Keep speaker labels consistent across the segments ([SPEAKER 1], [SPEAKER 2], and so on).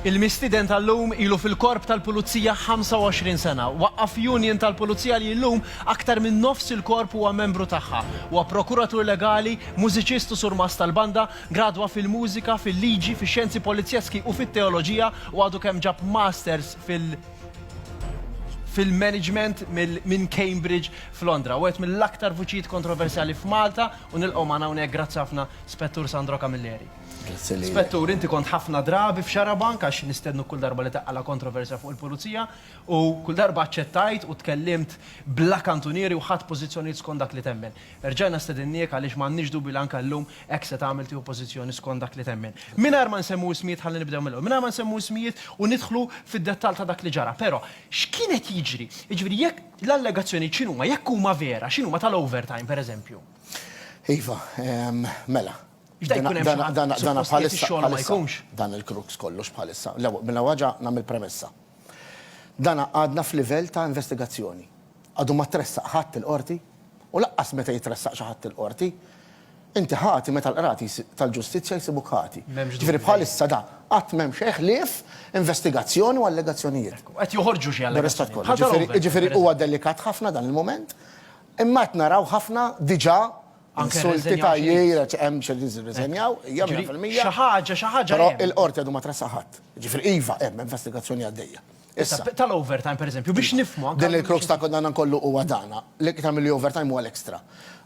[SPEAKER 1] Il-mistiden tal-lum ilu fil-korp tal-pulizija 25 sena. Waqqaf union tal-pulizija li l-lum aktar minn nofs il-korp huwa membru tagħha. Huwa prokuratur legali, mużiċistu surmas tal-banda, gradwa fil-mużika, fil-liġi, fix-xjenzi polizjeski u fit-teoloġija u għadu kemm ġab masters fil-management minn Cambridge f'Londra. U għet mill-aktar vuċijiet kontroversjali f'Malta u nilqgħu ma' hawnhekk grazzi ħafna Spettur Sandro Camilleri. Spettur, inti kont ħafna drabi f'Xarabank għax nistednu kull darba li taqqala kontroversja fuq il-pulizija u kull darba aċċettajt u tkellimt bla kantunieri u ħadd pożizzjonijiet skont dak li temmen. Erġajna stedinniek għaliex m'għandniex dubju anke llum hekk se tagħmel tieħu pożizzjoni skont dak li temmen. Mingħajr ma nsemmu ismijiet ħalli nibdew mill-ewwel, mingħajr ma nsemmu ismijiet u nidħlu fid-dettall ta' dak li ġara. Però x'kienet jiġri? Jiġri jekk l-allegazzjoni x'inhuma, jekk huma vera, x'inhuma tal-overtime pereżempju?
[SPEAKER 2] Iva, mela. Dan il-krux kollox bħalissa. Minna waġa namil premessa. Dan għadna f'livell ta' investigazzjoni. Għadu ma tressaq ħadd il-qorti u laqqas meta jitressaq xi ħadd il-qorti. Inti ħati meta l-qrati tal-ġustizzja jsibuk ħati. Ġifieri bħalissa da qatt m'hemm xi ħlief investigazzjoni u allegazzjonijiet.
[SPEAKER 1] Qed joħorġu xi allegazzjoni.
[SPEAKER 2] Ġifieri huwa delikat ħafna dan il-mument, imma qed naraw ħafna diġà insulti ta' jgħira hemm xi riżenjaw, jagħmlu fil-mija.
[SPEAKER 1] Xi ħaġa.
[SPEAKER 2] Però il-qorti għadu ma tressaq ħadd. Ġifieri iva hemm investigazzjoni għaddejja.
[SPEAKER 1] Issa tal-overtime pereżempju biex nifhmu anke.
[SPEAKER 2] Din il-krux ta' konna nkollu huwa dana. L-iktar mill-overtime huwa l-ekstra.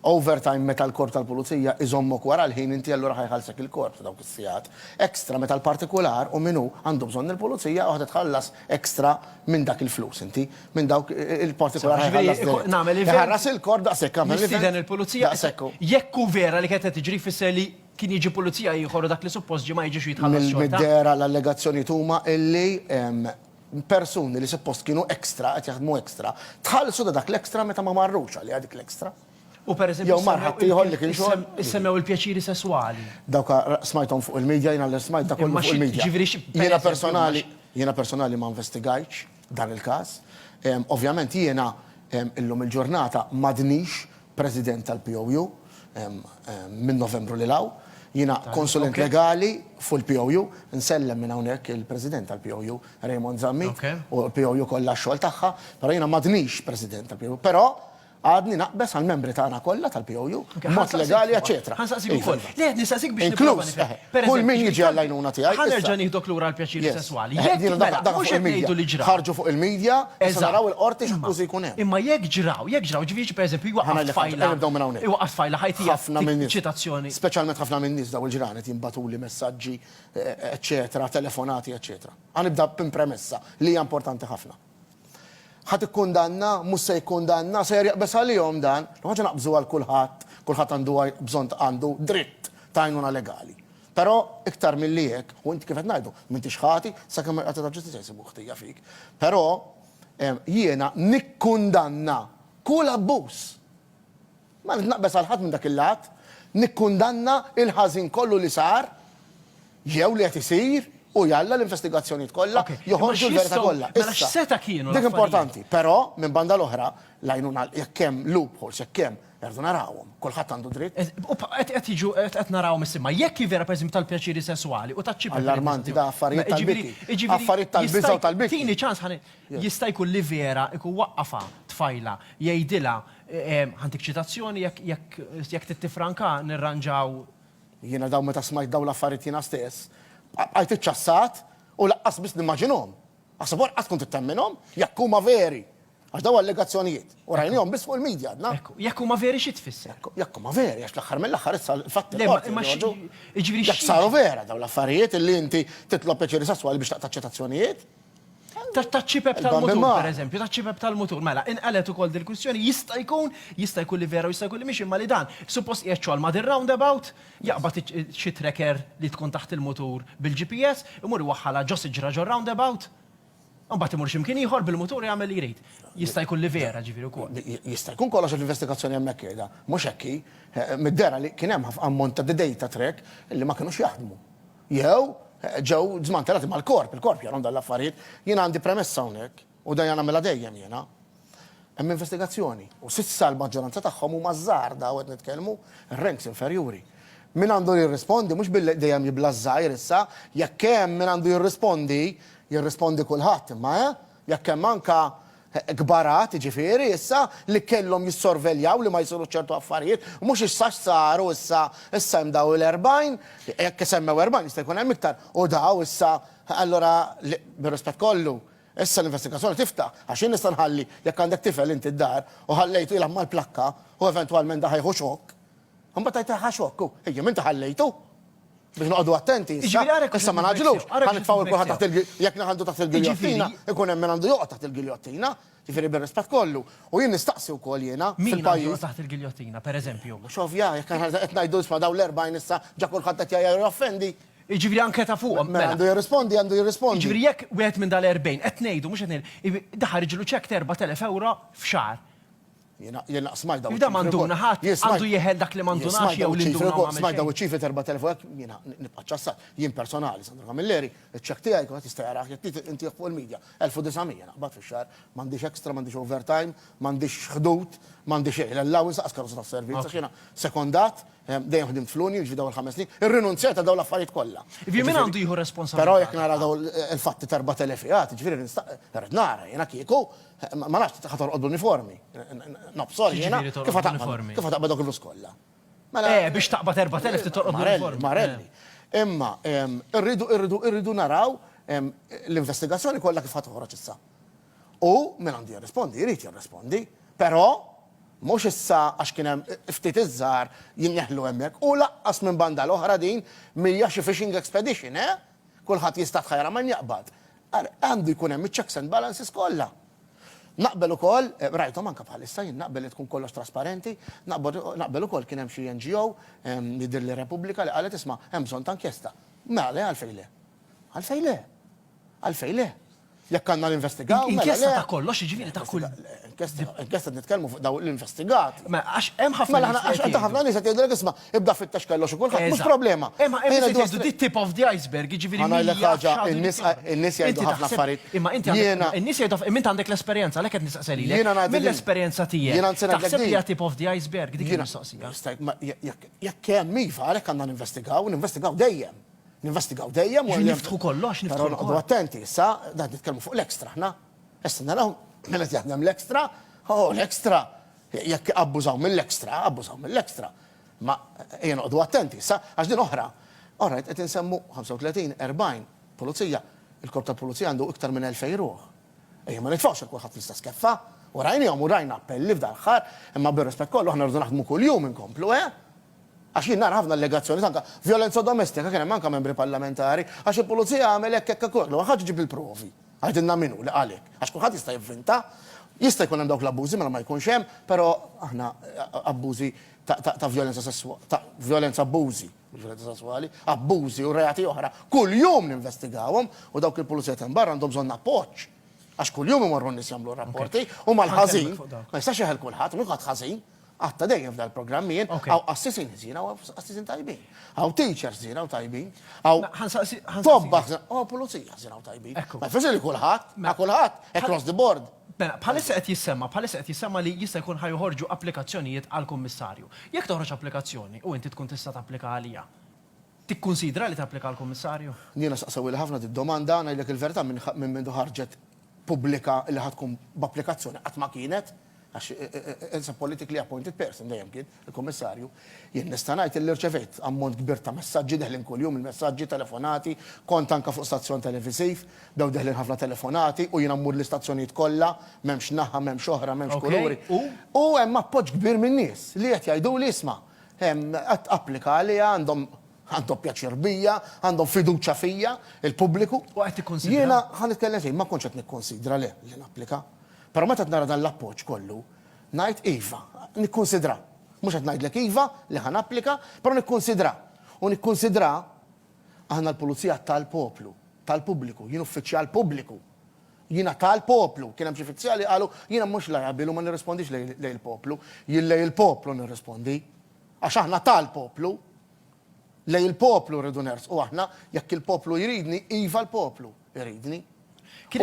[SPEAKER 2] Overtime meta l-korp tal-pulizija iżommok wara l-ħin inti allura ħajħallsek il-korp ta' dawk is-sigħat. Ekstra meta l-partikolar u minnu għandu bżonn il-pulizija u tħallas ekstra minn dak il-flus inti, minn dawk il-partikolar ħallas il-korp daqshekk għamel
[SPEAKER 1] Nistieden il-pulizija jekk hu vera li kienet tiġri fisser li kien jiġi pulizija jieħorru dak li suppost ġi ma jiġix jitħallas xorta.
[SPEAKER 2] Mid-dera l-allegazzjoni huma illi persuni li suppost kienu ekstra, qed jaħdmu ekstra, tħallsu da dak l-ekstra meta ma marrux għalli dik l-ekstra.
[SPEAKER 1] U pereżempju
[SPEAKER 2] jew marħat ieħor li kien xogħol
[SPEAKER 1] issemmew il-pjaċiri sesswali.
[SPEAKER 2] Dawk smajthom fuq il-medja, jiena l smajt dak kollu fuq il-medja. Jiena personali ma investigajtx dan il-każ. Ovvjament jiena illum il-ġurnata m'għadniex President tal-POU minn Novembru li law. Jiena konsulent legali fuq il-POU, nsellem minn hawnhekk il-President tal-POU, Raymond Zammi, u l-POU kollha x-xogħol tagħha, però jiena m'għadniex President tal-POU. Però għadni naqbes għal-membri tagħna kollha tal-POU, mod legali, eċetera.
[SPEAKER 1] Ħansaqsik ukoll. Le nistaqsik biex
[SPEAKER 2] inkluż kull min jiġi għall-għajnuna tiegħi.
[SPEAKER 1] Ħanerġa' nieħdok lura l-pjaċiri sesswali. Mhux qed ngħidu li ġraw.
[SPEAKER 2] Ħarġu fuq il-medja, issa naraw il-qorti x'akkużi jkun hemm.
[SPEAKER 1] Imma jekk ġraw, ġifieri pereżempju jwaqaf fajla. Iwaqaf fajla ħajtija ċitazzjoni.
[SPEAKER 2] Speċjalment ħafna minn nies daw il-ġranet jinbatuli messaġġi, eċetera, telefonati, eċetera. Ħanibda b'premessa li hija importanti ħafna. ħat ikkundanna, mhux se jkundanna, se jaqbes għalihom dan, ħaġa naqbżu għal kulħadd għandu dritt ta' għajnuna legali. Però iktar milli hekk, u inti kif qed ngħidu, m'intix ħati sakemm il-Qorti tal-Ġustizzja jsibu ħtija fik. Però jiena nikkundanna kull abbuż. Ma nitnaqbes għal ħadd minn dak il-lat, nikkundanna il-ħażin kollu li sar, jew li qed isir, u jalla l-investigazzjonijiet kollha joħorġu l-verità kollha.
[SPEAKER 1] Mela x'seta kienu?
[SPEAKER 2] Dik importanti, però minn banda l-oħra lajnuna jekk hemm loopholes, jekk hemm erdu narawhom, kulħadd għandu dritt.
[SPEAKER 1] Qed narawhom issimma, jekk vera pereżempju tal-pjaċiri sesswali u taċċib.
[SPEAKER 2] Allarmanti da affarijiet tal-biti. Affarijiet tal-biża u tal-biti.
[SPEAKER 1] Tieni ċans jista' jkun li vera ikun waqqafa tfajla jgħidilha ħantik ċitazzjoni jekk tittifranka nirranġaw.
[SPEAKER 2] Jiena daw meta smajt daw l-affarijiet jiena stess. Għajt iċċassat u laqqas biss nimmaġinhom. Għasab warqas kont ittemminhom jekk huma veri. Għax daw allegazzjonijiet. U rajnihom biss fuq il-medja għadna.
[SPEAKER 1] Jekk huma veri xi tfisser?
[SPEAKER 2] Jekk huma veri, għax l-aħħar mill-aħħar issa l-fatt.
[SPEAKER 1] Jekk
[SPEAKER 2] saru vera daw l-affarijiet illi inti titlob pjaċiri sesswali biex taqta' ċitazzjonijiet.
[SPEAKER 1] Taċċipeb tal-mutur, pereżempju, taċċipeb tal-mutur. Mela, inqalet ukoll dil-kwistjoni jista' jkun li vera u jista' jkun li mhix imma li dan. Suppost qiegħed xogħol ma' roundabout, jaqbad xi tracker li tkun taħt il-mutur bil-GPS, imur iwaħħalha ġo siġra ġo roundabout. Mbagħad imur x'imkien ieħor bil-mutur jagħmel li jrid. Jista' jkun li vera ġifieri wkoll.
[SPEAKER 2] Jista' jkun kollox l-investigazzjoni hemmhekk qiegħda. Mhux hekk mid-dera li kien hemm ammont ta' data track illi ma kinux jaħdmu. Jew ġew żmantelati mal-korp, il-korp jarom dal-affarijiet, jiena għandi premessa hawnhekk u dan nagħmilha dejjem jiena. Hemm investigazzjoni u sissa l-maġġoranza tagħhom huma żgħar daw qed nitkellmu ranks inferjuri. min għandu jirrispondi, mux bil-dejjem jiblażżajr issa, jekk hemm min għandu jirrispondi kulħadd, imma jekk hemm anka gbarat, ġifieri issa li kellhom jissorveljaw li ma jsiru ċertu affarijiet, mhux issa saru issa hemm daw il-40, jekk semmew 40 jista' jkun hemm iktar, u daw issa allura bir-rispett kollu. Issa l-investigazzjoni tiftaħ, għax jien nista' nħalli jekk għandek tifel inti d-dar u ħallejtu ilha mal-plakka u eventwalment da ħajħu xokk. Imbagħad tajtaħ xokk, ejja inti ħallejtu. Biex noqogħdu attenti. Issa ma naġlux, ħanitfgħu kulħadd taħt jekk naħandu taħt il-giljottina, ikun hemm min għandu joqgħod taħt il-giljottina, ġifieri bir-rispett kollu. U jien nistaqsi wkoll jiena
[SPEAKER 1] fil-pajjiż taħt il-giljottina, pereżempju.
[SPEAKER 2] Xovja, jekk qed ngħidu isma' daw l-40 issa ġa kulħadd qed joffendi.
[SPEAKER 1] Iġifiri anke ta' fuq.
[SPEAKER 2] Għandu jirrispondi.
[SPEAKER 1] Iġifiri jekk wieħed minn dal-40 qed ngħidu mhux qed ngħidu daħar iġilu ċek 4,000 euro f'xahar.
[SPEAKER 2] Jiena smajda.
[SPEAKER 1] Ibda manduna ħadd għandu jeħel dak li mandunax jew l-induna.
[SPEAKER 2] Smajda u ċifri 4,000 jiena nibqa' ċassat. Jien personali, Sandro Camilleri, iċ-ċek tiegħi kulħadd jista' jara jekk inti fuq il-medja 1900 naqbad fix-xahar, m'għandix extra, m'għandix overtime, m'għandix ħdud, m'għandix allowance askarus tas-servizz għax jiena sekondat dejjem ħdimt fluni, ġifi daw il-5 snin, irrinunzjat daw l-affarijiet kollha.
[SPEAKER 1] Ivji min għandu jieħu responsabilità.
[SPEAKER 2] Però jekk nara daw il-fatti 4,000 jgħat, ġifieri rrid nara jiena kieku ma nafx ħatorqod bl-uniformi. Nobsol jiena kif taqbad dawk il-flus kollha.
[SPEAKER 1] Biex taqbad 4,000 titorqod bl-uniformi.
[SPEAKER 2] Marelli. Imma irridu naraw l-investigazzjoni kollha kif ħatoħroġ issa. U min għandu jirrispondi, jrid jirrispondi, però mhux issa għax kien hemm ftit iż-żgħar jinneħlu hemmhekk u laqqas minn banda l-oħra din mija xi fishing expedition, kulħadd jista' tħajra man jaqbad. Għandu jkun hemm checks and balances kollha. Naqbel ukoll, rajthom anke bħalissa jien naqbel li tkun kollox trasparenti, naqbel ukoll kien hemm xi NGO li dir Repubblika li qalet isma' hemm bżonn ta' inkjesta. Mela għalfejn le? Għalfejn le? Għalfejn le? Jekk għandna l-investigaw.
[SPEAKER 1] Inkjesta ta' kollox, jiġifieri ta' kull.
[SPEAKER 2] Inkjesta nitkellmu fuq daw l-investigati.
[SPEAKER 1] Ma għax hemm ħafna.
[SPEAKER 2] Mela għax anta ħafna nies qed jgħidlek isma' ibda fit-tax kellox ukoll mhux problema.
[SPEAKER 1] Imma hemm di tip of the iceberg, jiġifieri.
[SPEAKER 2] Għandek ħaġa, in-nies jgħidu ħafna affarijiet.
[SPEAKER 1] Imma inti in-nies jgħidu inti għandek l-esperjenza għalhekk qed nistaqsililek. Mill-esperjenza tiegħek. Taħseb li hija tip of the iceberg dik il-mistoqsija.
[SPEAKER 2] Jekk hemm iva għalhekk għandna ninvestigaw dejjem. Ninvestigaw dejjem u
[SPEAKER 1] niftħu kollox, niftħu kollox.
[SPEAKER 2] Però attenti, issa dan nitkellmu fuq l-ekstra ħna. Issa naraw mela jaħdem l-ekstra, l-ekstra jekk abbużaw mill-ekstra. Ma ejja noqogħdu attenti issa għax din oħra. Orajt qed insemmu 35, 40 pulizija, il-korp tal-pulizija għandu iktar minn 2000 ruħ. Ejja ma nitfgħux kulħadd jista' skeffa, u rajnihom u rajna appelli f'dal-ħar, imma bir-rispett kollu aħna rridu naħdmu kuljum inkomplu, Għax jien nara ħafna allegazzjoni tanka violenza domestika kien hemm anke membri parlamentari għax il-pulizija għamel hekk kollu ħadd ġib il-provi. Għajdilna minnu li għalek. Għax kulħadd jista' jivvinta, jista' jkun hemm dawk l-abbużi mela ma jkunx hemm, però aħna abbużi ta' violenza sessuali, ta' violenza sessuali, abbużi u reati oħra. Kuljum ninvestigawhom u dawk il-pulizija hemm barra għandhom bżonn appoġġ. Għax kuljum imorru nies jagħmlu rapporti u mal-ħażin ma jistax jeħel kulħadd, mhux ħadd ħażin. Għatta dejjem f'dal-programm jien, għaw assisin zina, għaw assisin tajbin. Għaw teachers zina u tajbin. Għaw tobba zina, għaw polizija zina u tajbin. Ma jfisser li kullħat, ma kullħat, across the board.
[SPEAKER 1] Bħalissa qed jissemma li jista' jkun ħajħorġu applikazzjonijiet għall-kummissarju. Jekk toħroġ applikazzjoni u inti tkun tista' tapplika għalija, tikkunsidra li tapplika għall-kummissarju?
[SPEAKER 2] Jiena saqsawi li ħafna tid-domanda ngħidlek il-verità minn mindu ħarġet pubblika li ħadkun b'applikazzjoni qatt ma kienet. Għax it's a politically appointed person dejjem kien il-kummissarju. Jien nista' ngħid li rċevejt ammont kbir ta' messaġġi deħlin kuljum il-messaġġi telefonati, kont anke fuq stazzjon televisiv, dew deħlin ħafna telefonati u jien ammur l-istazzjonijiet kollha, m'hemmx naħa, m'hemmx oħra, m'hemmx kuluri. U hemm appoġġ kbir min nies li qed jgħidu li isma' hemm qed applika għaliha għandhom pjaċir bija, għandhom fiduċja fija, il-pubbliku.
[SPEAKER 1] U qed tikkonsidra.
[SPEAKER 2] Jiena ħanitkellem fejn ma kontx qed nikkonsidra li napplika. Però meta nara dan l-appoġġ kollu, ngħid iva, nikkonsidra. Mhux qed ngħidlek iva li ħan applika, però nikkonsidra. U nikkonsidra aħna l-pulizija tal-poplu, tal-pubbliku, jien uffiċjal pubbliku. Jiena tal-poplu, kien hemm xi uffiċjali qalu jiena mhux liable u ma nirrispondix lejn il-poplu, jien lejn il-poplu nirrispondi. Għax aħna tal-poplu, lejn il-poplu rridu nersqu aħna, jekk il-poplu jridni, iva l-poplu jridni.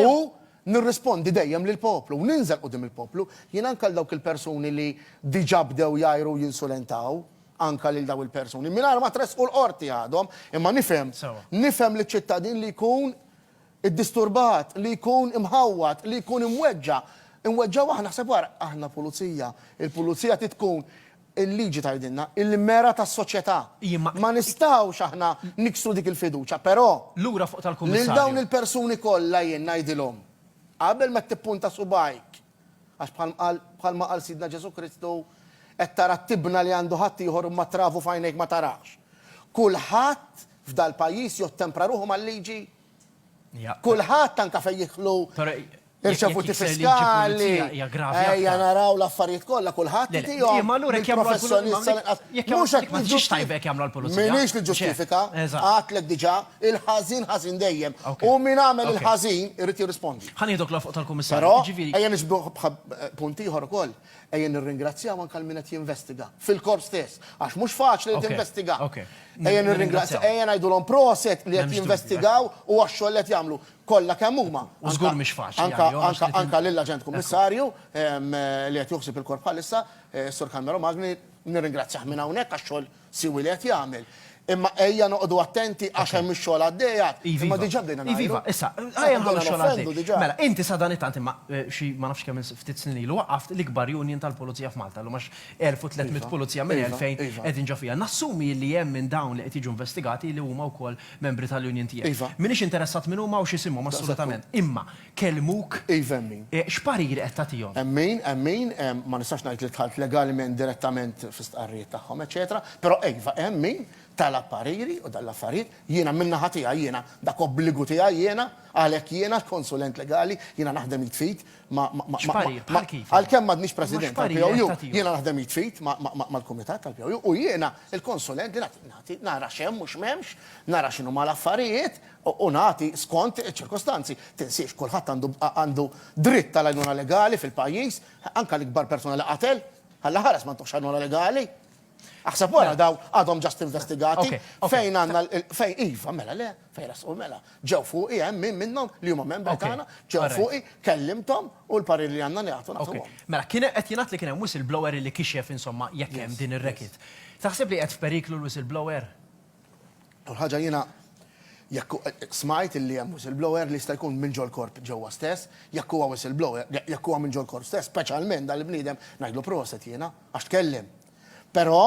[SPEAKER 2] U nirrispondi dejjem lil poplu u ninżel qudiem il-poplu, jien anke dawk il-persuni li diġà bdew jajru jinsulentaw, anka lil daw il-persuni. Mingħajr ma tresqu l-qorti għadhom, imma nifhem li ċittadin li jkun iddisturbat, li jkun imħawwat, li jkun imweġġa. Imweġġa aħna ħseb wara, aħna pulizija. Il-pulizija titkun il-liġi tgħidilna, il-mera tas-soċjetà. Ma nistgħux aħna niksru dik il-fiduċja, però
[SPEAKER 1] lura fuq tal-kummissarju.
[SPEAKER 2] lil dawn il-persuni kollha jien ngħidilhom qabel ma tippunta subajk. Għax bħalma qal Sidna Ġesu Kristu qed tara t-tibna li għandu ħadd ieħor ma trafu f'għajnejk ma tarax. Kulħadd f'dal pajjiż jottempra ruħu mal-liġi. Kulħadd anke fejn jidħlu irċevuti fiskali. Ejja naraw l-affarijiet kollha kulħadd tihom.
[SPEAKER 1] Mhux tajbek jagħmlu l-pulizija.
[SPEAKER 2] Minix li ġustifika, għatlek diġà il-ħażin ħażin dejjem. U min għamel il-ħażin irid jirrispondi.
[SPEAKER 1] Ħanieħdok fuq tal-kummissarju.
[SPEAKER 2] Però ejja nisbu punt ieħor ukoll. Ejja nirringrazzjaw anke min qed jinvestiga fil-korp stess, għax mhux faċli li tinvestiga. Ejja nirringrazzjaw, ejja ngħidulhom proset li qed jinvestigaw u għax-xogħol li qed jagħmlu kollha kemm huma.
[SPEAKER 1] U żgur mhix faċli.
[SPEAKER 2] Anka lill-aġent kummissarju li qed joħsib il-korp bħalissa, Sur Kalmero Magni, nirringrazzjah minn hawnhekk għax-xogħol siwi li qed jagħmel. Imma ejja noqogħdu attenti għax hemm ix-xogħol għaddejjat. Imma diġà bdejna nagħmlu.
[SPEAKER 1] Iva, issa, ejja nħallu xogħol għaddej. Mela, inti sa dan it-tant imma xi ma nafx kemm ftit snin ilu waqaft l-ikbar union tal-pulizija f'Malta, l għax 1300 pulizija minn 2000 qegħdin ġo fiha. Nassumi li hemm minn dawn li qed jiġu investigati li huma wkoll membri tal-union tiegħek. Minix interessat minn huma u x'isimhom assolutament. Imma kellmuk x'parir qed tagħtihom.
[SPEAKER 2] Min, ma nistax ngħid li dħalt legaliment direttament fl-istqarrijiet tagħhom, eċetera, però hemm min tal-appariri u dal-affarijiet jiena minna ħatija jiena dak obbligu tiegħi jiena għalhekk jiena konsulent legali jiena naħdem jitfit għalkemm m'għadniex president tal-POU jiena naħdem jitfit mal-kumitat tal-POU u jiena il-konsulent li nara x'hemm mhux m'hemmx, nara x'inhu mal-affarijiet u nagħti skont iċ-ċirkostanzi. Tinsiex kulħadd għandu dritt tal-għajnuna legali fil-pajjiż, anke l-ikbar persuna li qatel, ħalla ħares ma ntuħx għajnuna legali. Aħseb wara daw għadhom ġast investigati fejn għandna fejn iva mela le fejn rasqu mela ġew fuqi hemm min minnhom li huma membri tagħna ġew fuqi kellimthom u l-parir li għandna nagħtu.
[SPEAKER 1] Mela kien qed jingħad li kien hemm whistleblower li kixef insomma jekk hemm din ir-rekit. Taħseb li qed f'periklu l-whistleblower?
[SPEAKER 2] Ħaġa jiena jekk smajt li hemm whistleblower li jista' jkun minn ġol korp ġewwa stess, jekk huwa whistleblower, jekk huwa minn ġol korp stess, speċjalment dal-bniedem ngħidlu proset jiena għax tkellim. Però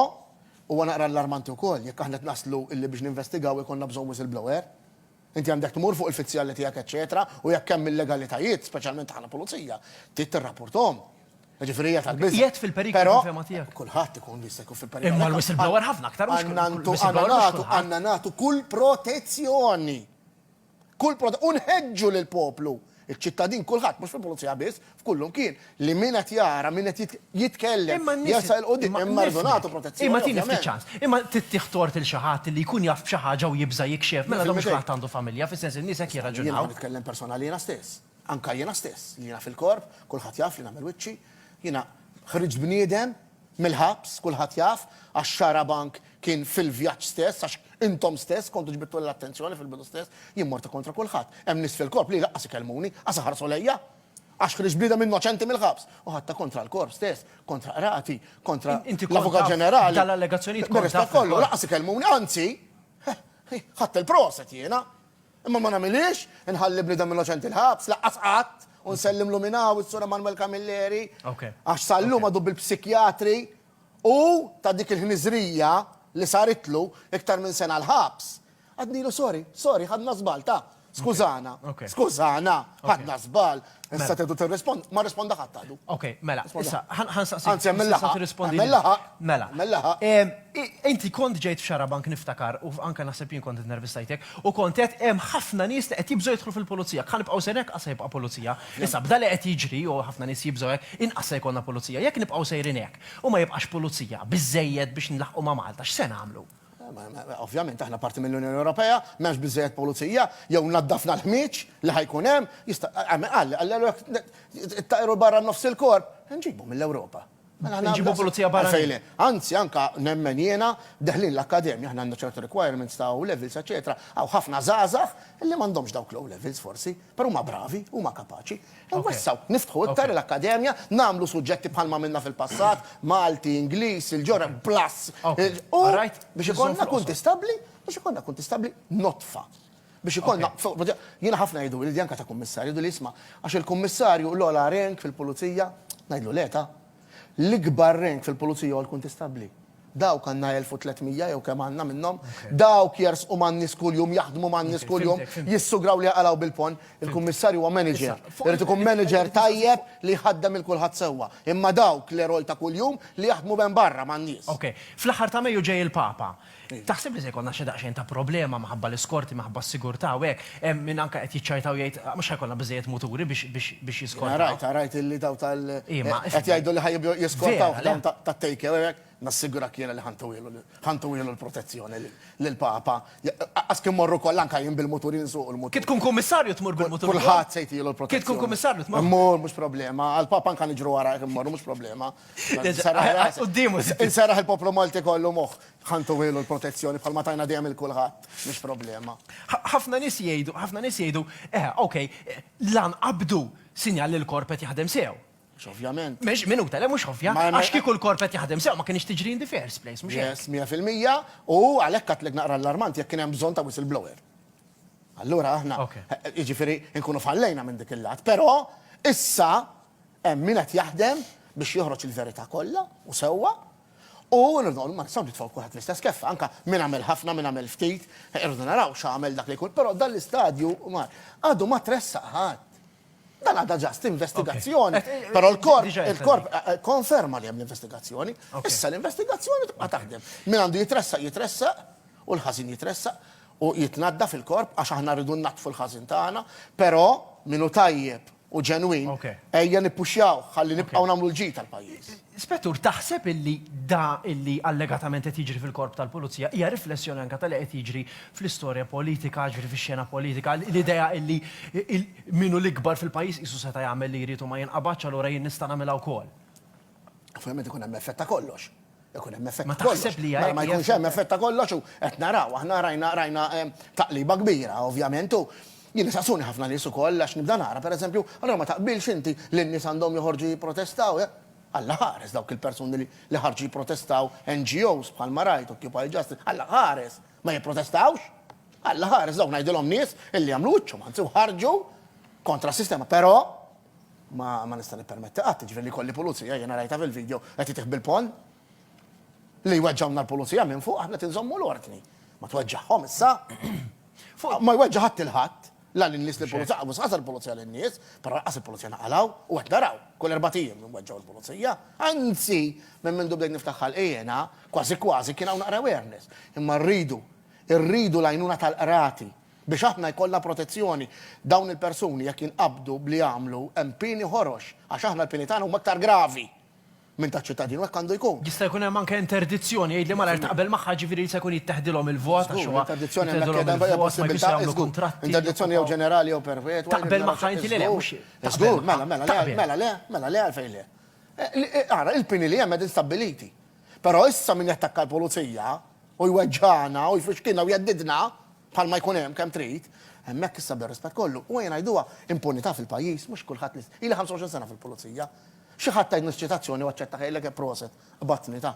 [SPEAKER 2] huwa naqra allarmanti wkoll jekk aħna naslu illi biex ninvestigaw ikollna bżonn whistleblower. Inti għandek tmur fuq il-fizzjali tiegħek eċetera u jekk hemm illegalitajiet, speċjalment aħna pulizija, trid tirrapporthom. Ġifieri tal-biża.
[SPEAKER 1] Qiegħed fil-periklu fil-fema tiegħek.
[SPEAKER 2] Kulħadd ikun jista' jkun fil-periklu.
[SPEAKER 1] Imma l-whistleblower ħafna aktar
[SPEAKER 2] għandna nagħtu kull protezzjoni. Unħeġġu lill-poplu. Il-ċittadin kulħadd mhux fil-pulizija biss, f'kullhom kien li min qed jara, min qed jitkellem, jasal qudiem imma rridu nagħtu protezzjoni.
[SPEAKER 1] Imma tieni ftit ċans. Imma tiħtort il xi ħadd li jkun jaf xi ħaġa u jibża jikxef, mela mhux ħadd għandu familja, fis-sens in-nies hekk jirraġunaw.
[SPEAKER 2] Jiena nitkellem personali jiena stess. Anka jiena stess, li jiena fil-korp, kulħadd jaf li nagħmel wiċċi, jiena ħriġ bniedem mill-ħabs, kulħadd jaf, għax xarabank kien fil-vjaġġ stess, għax intom stess kontu ġbittu l-attenzjoni fil-bidu stess, jien morta kontra kulħadd. Hemm nies fil-korp li laqqas ikellmuni, għas ħarsu lejja, għax ħriġ bniedem innoċenti mill-ħabs. U ħatta kontra l-korp stess, kontra qrati, kontra l-Avukat Ġenerali.
[SPEAKER 1] Tal-allegazzjonijiet
[SPEAKER 2] kontra kollu, laqqas ikellmuni, anzi, ħadd il-proset jiena. Imma ma nagħmilix, inħalli bniedem innoċenti l-ħabs, laqqas qatt u nsellim luminaw is-sura Manuel Camilleri. Għax sallu madu bil-psikjatri u ta' dik il-ħniżrija li saritlu iktar minn sena l-ħabs. Għadnilu sorry, ħadna żbal ta' skużana, ħadna żbal. Issa tedu tirrispond, ma risponda ħadd għadu.
[SPEAKER 1] Mela, issa ħansaqsik.
[SPEAKER 2] Anzi, mill-laħaq.
[SPEAKER 1] Inti kont ġejt f'Xarabank niftakar u anke naħseb jien kont intervistajtek u kont qed hemm ħafna nies li qed jibżgħu jidħlu fil-pulizija. Ħa nibqgħu senek qas jibqa' pulizija. Issa bda li qed jiġri u ħafna nies jibżgħu hekk inqas se jkollna pulizija. Jekk nibqgħu sejrin hekk u ma jibqax pulizija biżejjed biex nlaħqu ma' Malta, x'se nagħmlu?
[SPEAKER 2] Ovvjament aħna parti mill-Unjoni Ewropea, m'hemmx biżżejjed pulizija, jew naddafna l-ħmieġ li ħajkun hemm, jista' għallu taqru barra nofs il-korp, nġibu mill-Ewropa.
[SPEAKER 1] Nġibu pulizija barra.
[SPEAKER 2] Fejle. Anzi, anka nemmen jena, deħlin l-akkademja, ħna għandna ċertu requirements ta' levels, eccetera, għaw ħafna zazax, illi mandomx dawk low levels forsi, per huma bravi, huma kapaċi. Nwessaw, niftħu iktar l-akkademja, namlu suġġetti bħalma minna fil-passat, Malti, Ingliż, il-ġora, plus. Biex ikonna kunti stabli notfa. Biex ikonna, jiena ħafna jgħidu li anka ta' kummissarju, jgħidu li isma' għax il-kummissarju l-ola renk fil-pulizija, ngħidlu leta, l-ikbar renk fil-pulizija għal kunti stabli. Dawk għanna 1300 jew kemm għandna minnhom, dawk jersqu man-nies kuljum, jaħdmu man-nies kuljum, jissugraw li għalaw bil-pon, il-kummissarju huwa manager. Irid ikun manager tajjeb li jħaddem il-kulħadd sewwa. Imma dawk l-erol ta' kuljum li jaħdmu ben barra man-nies.
[SPEAKER 1] Ok, fl-aħħar ta' Mejju ġej il-Papa. Taħseb li se jkollna xi daqsxejn ta' problema maħabba l-iskorti, maħabba s-sigurtà u hekk, min anke qed jiċċajtaw jgħid mhux ħajkollna biżejjed muturi biex jiskortaw.
[SPEAKER 2] Rajt illi daw qed jgħidu li ħajjibju jiskortaw dawn tat-take away nassigura kiena li ħantuwilu l-protezzjoni l-Papa. Għas kien morru koll anka jien bil-moturin suq il-motur.
[SPEAKER 1] Kit tkun kummissarju tmur bil-moturin?
[SPEAKER 2] Kulħadd sejtilu l-protezzjoni.
[SPEAKER 1] Kit tkun kummissarju tmur?
[SPEAKER 2] Mmur, mhux problema. Għal-Papa anka niġru wara jekk immorru mhux problema. Inseraħ il-poplu Malti kollu moħħ ħantuwilu l-protezzjoni bħalma tajna dejjem il-kulħadd, mhux problema.
[SPEAKER 1] Ħafna nies jgħidu, okej, lan qabdu sinjal li l-korp qed jaħdem sew.
[SPEAKER 2] Ovvjament.
[SPEAKER 1] Mhux minuta, le mhux ovvja. Għax kieku l-korp qed jaħdem sew ma kienx tiġri in the first place, mhux
[SPEAKER 2] hekk. Yes, 100% u għalhekk għatlek naqra l-armant jekk kien hemm bżonn ta' whistleblower. Allura aħna jiġifieri nkunu fallejna minn dik il-lat, però issa hemm min qed jaħdem biex joħroġ il-verità kollha u sewwa u nirdu ma nistgħu nitfgħu kulħadd l-istess keffa, anke min għamel ħafna, min għamel ftit, irdu naraw x'għamel dak li jkun, però dan l-istadju għadu ma tressaq ħadd. Dan għadha ġast investigazzjoni. Però il-korp konferma li hemm l-investigazzjoni, issa l-investigazzjoni tibqa' taħdem. Min għandu jitressaq u l-ħażin jitressaq u jitnadda fil-korp għax aħna rridu natfu l-ħażin tagħna, però minu tajjeb u ġenwin ejja nippuxjaw ħalli nibqgħu nagħmlu l-ġid tal-pajjiż.
[SPEAKER 1] Spettur, taħseb illi allegatament qed jiġri fil-korp tal-pulizija hija riflessjoni anke tal qed jiġri fl-istorja politika, ġifieri fix-xena politika, l-idea illi minu l-ikbar fil-pajjiż qisu seta' jagħmel li jrid u ma jinqabadx allura jien nista' nagħmilha wkoll.
[SPEAKER 2] Ovvjament ikun hemm effett ta' kollox. Ikun hemm effett
[SPEAKER 1] Ma
[SPEAKER 2] ta' kollox.
[SPEAKER 1] taħseb li
[SPEAKER 2] Ma jkunx hemm effett ta' kollox u qed naraw, aħna rajna taqliba kbira, ovvjament. Jien saqsuni ħafna nies ukoll għax nibda nara, pereżempju, allura ma taqbilx inti li n-nies għandhom joħorġu jipprotestaw, Alla ħares dawk il-persuni li ħarġu jipprotestaw NGOs bħalma rajt, Occupy Justice, alla ħares ma jipprotestawx, alla ħares dawk ngħidilhom nies illi għamlu wiċċhom, anzi ħarġu kontra s-sistema, però ma nista' nippermetti qatt ġifieri li kolli pulizija jiena rajta fil-video qed jitih bil-pon li jweġġawna l-pulizija minn fuq aħna tinżommu l-ordni. Ma tweġġaħhom issa. Ma jweġġa' ħadd il-ħadd. La l-nies li l-pulizija, mhux qas il-pulizija lin-nies, però qas il-pulizija naqalaw u qed naraw kull erbatijiem nweġġgħu l-pulizija. Anzi, minn dubdejt niftaħ ħalqejna, kważi kien hawn naqra awareness. Imma rridu l-għajnuna tal-qrati biex aħna jkollna protezzjoni dawn il-persuni jekk jinqabdu bli jagħmlu hemm pieni ħorox għax aħna l-pieni tagħna huma aktar gravi minn ta' ċittadinu hekk għandu jkun.
[SPEAKER 1] Jista' jkun hemm anke interdizzjoni jgħidli mara taqbel magħha ġifieri se jkun jitteħdilhom il-vot għax huwa
[SPEAKER 2] interdizzjoni hemmhekk interdizzjoni jew ġenerali jew perpetwa.
[SPEAKER 1] Taqbel magħha inti le mhux.
[SPEAKER 2] Żgur, mela le għalfejn le. Ara il-pini li hemm qegħdin stabbiliti. Però issa min jattakka l-pulizija u jweġġana u jfixkilna u jeddidna bħalma jkun hemm kemm trid, hemmhekk issa bir-rispett kollu. U jien ngħiduha impunità fil-pajjiż mhux kulħadd ili 25 sena fil-pulizija. Xi ħadd tajn ċitazzjoni u aċċetta ħejlek proset batni ta'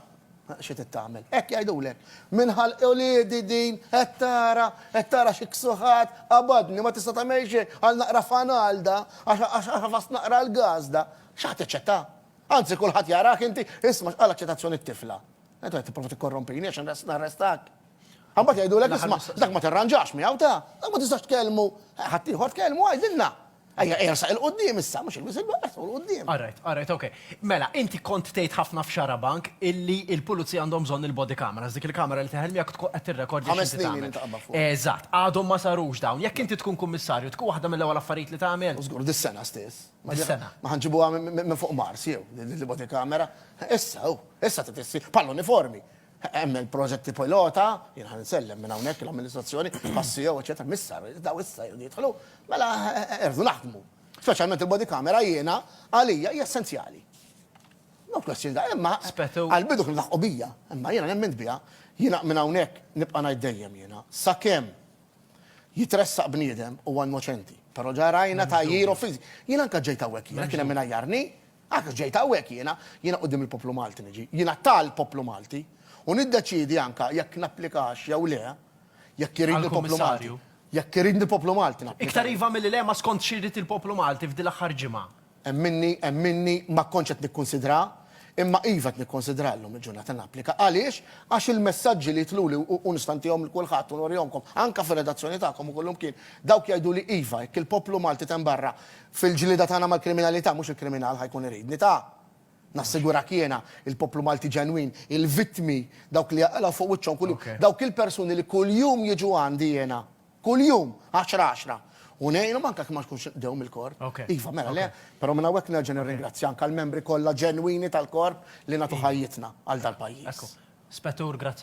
[SPEAKER 2] xi tittamel. Hekk jgħidulek. Minħal uliedi din qed tara xi ksuħat abadni ma tista' tagħmel xejn għal naqra fanalda għax ħafas naqra l-gazda. X'ħadd tiċċetta? Anzi kulħadd jarak inti isma' għal aċċettazzjoni t-tifla. Qed tipprova tikkorrompini għax narrestak. Għambat jgħidulek isma' dak ma tirranġax miegħu ta' dak ma tistax tkellmu ħadd ieħor tkellmu għajdilna. Ejja, ersa il-qoddim issa, mux il-whistleblower, il-qoddim.
[SPEAKER 1] Alright, ok. Mela, inti kont tgħid ħafna f'Xarabank illi il-pulizija għandhom bżonn il-body cameras, dik il-kamera li teħelmi jekk qed tirrekordja.
[SPEAKER 2] 5 snin li taqba fuq.
[SPEAKER 1] Eżatt, għadhom ma sarux dawn. Jekk inti tkun kummissarju, tkun waħda mill-ewwel affarijiet li tagħmel.
[SPEAKER 2] Żgur dis-sena stess.
[SPEAKER 1] Dis-sena.
[SPEAKER 2] Ma ħanġibuha minn fuq Mars jew il-body camera. Issa titissi bħal uniformi. Hemm il-proġetti pilota, jien ħan nsellem minn hawnhekk l-amministrazzjoni, passiju, eċetera, missar, daw issa jidħlu, mela erdu naħdmu. Speċjalment il-body camera jiena għalija hija essenzjali. No kwestjoni da, imma
[SPEAKER 1] Spettu.
[SPEAKER 2] għal-bidu kien laħqu bija, imma jiena nemment bija, jiena minn hawnhekk nibqa' ngħid dejjem jiena, sakemm jitressaq bniedem huwa innoċenti. Però ġarajna ta' jiero fiżi. Jiena anke ġejt hawnhekk jiena kien hemm min ajjarni, anke ġejt hawnhekk jiena qudiem il-poplu Malti niġi. Jiena tal-poplu Malti u niddeċiedi anke jekk napplikax jew le, jekk irid il-poplu Malti.
[SPEAKER 1] Għall-Kummissarju.
[SPEAKER 2] Jekk irid il-poplu Malti napplika.
[SPEAKER 1] Iktar iva mill le ma skont xirrit il-poplu Malti f'din l-aħħar ġimgħa.
[SPEAKER 2] Hemm minni ma kontx qed nikkonsidra, imma iva qed nikkonsidra llum il-ġurnata napplika. Għaliex? Għax il-messaġġi li tluli u nistantihom kulħadd u norihomkom anke fir-redazzjoni tagħkom u kullhom kien dawk jgħidu li iva jekk il-poplu Malti hemm barra fil-ġlieda tagħna mal-kriminalità mhux il-kriminal ħajkun iridni ta' nassigurak jiena il-poplu Malti ġenwin, il-vittmi dawk li jaqalaw fuq wiċċhom kuljum, dawk il-persuni li kuljum jiġu għandi jiena, kuljum 10-10. U nejnu manka kif ma tkunx dew mill-korp. Iva, mela le, però minn hawnhekk nerġa' nirringrazzja anke l-membri kollha ġenwini tal-korp li nagħtu ħajjitna għal dal-pajjiż.
[SPEAKER 1] Spettur, grazzi.